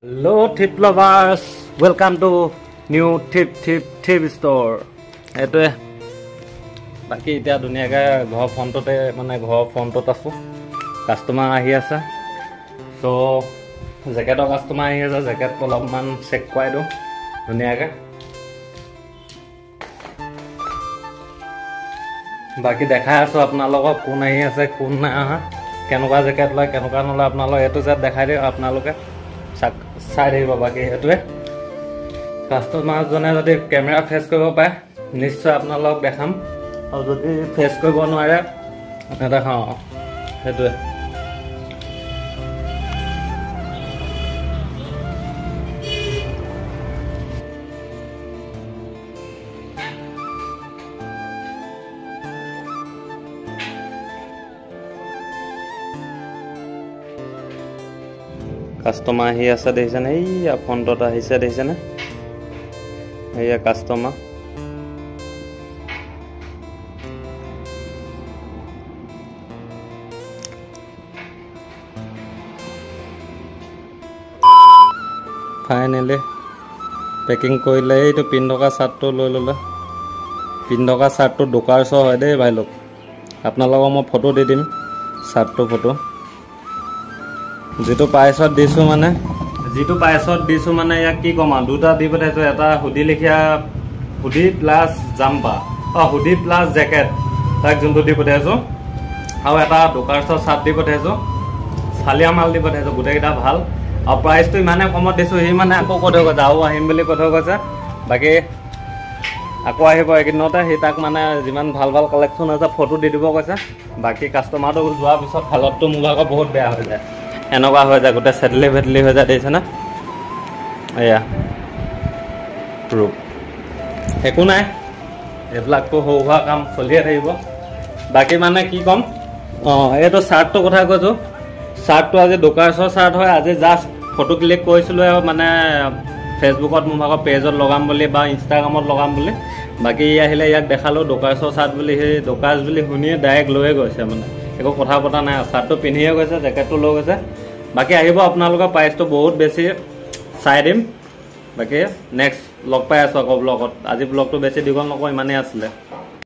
Hello tip lovers, welcome to new tip store. Etue baki etia duniyaga ghor frontote mane ghor frontot asu customer ahi asa so jacket customer ahi asa jacket olopman check koi do duniyaga baki dekhai asu apnalok kon ahi ase kon na aha kenuka jacket loi kenuka nole apnalok etu jat dekhai de apnaloke side बाकी customer जने जदि camera face करिब पाए निश्चय आपनालोक देखाम और जदि face करिब नोवारे नेदेखाओ हेतुए Customer hi asa dekhane ei frontot ahise dekhane ei customer finally packing korile ei to pindoka shirt to loi lola pindoka shirt to dokar so hoy de bhai lok apnalogo mo photo de dim shirt to photo যেটো পাইছত দিছো মানে ইয়া কি কমা দুটা দি পঠাইছো এটা hoodie লিখিয়া hoodie plus Zampa hoodie plus jacket তাক যোনটো দি পঠাইছো আৰু এটা দোকাৰছ শাৰ্ট দি পঠাইছো ফালিয়া মাল দি পঠাইছো গুটেকিটা ভাল আৰু প্ৰাইসটো ইমানে কমত দিছো হি মানে আকৌ কত হৈ যাও আহিম বুলি কত কৈছে বাকি আকৌ আহিব একিনতে হি তাক মানে যিমান ভাল ভাল কালেকচন আছে ফটো দি দিব কৈছে বাকি কাস্টমাৰটো যোৱা পিছত হালতটো মুভাগ বহুত বেয়া হৈ যায় এনেকুৱা হৈ যায় গোটে সেটলি ভেটলি হৈ যায় দেছে না এয়া প্ৰুফ একো নাই এবিলাকটো হোৱা কাম চলিয়ে থাকিব বাকি মানে কি কম এটো শাৰ্টটো কথা কৈছো শাৰ্টটো আজি দোকাৰছৰ শাৰ্ট হয় আজি জাস্ট ফটো ক্লিক কৰিছিলো মানে ফেসবুকত মোৰ পেজত লগাম বুলি বা ইনষ্টাগ্ৰামত লগাম বুলি বাকি আহিলে ইয়াক দেখালো দোকাৰছৰ শাৰ্ট বুলি হে দোকাৰছ বুলি শুনিয়ে ডাইৰেক্ট লৈ গৈছে মানে একো কথা পতা নাই শাৰ্টটো পিন্ধিয়ে গৈছে জ্যাকেটটো লৈ গৈছে বাকি আহিব আপোনালোকৰ প্ৰাইসটো বহুত বেছি চাই দিম বাকি নেক্সট লগ পাই আছো আকৌ ব্লগত আজি ব্লগটো বেছি দীঘল নকয় ইমানে আছিল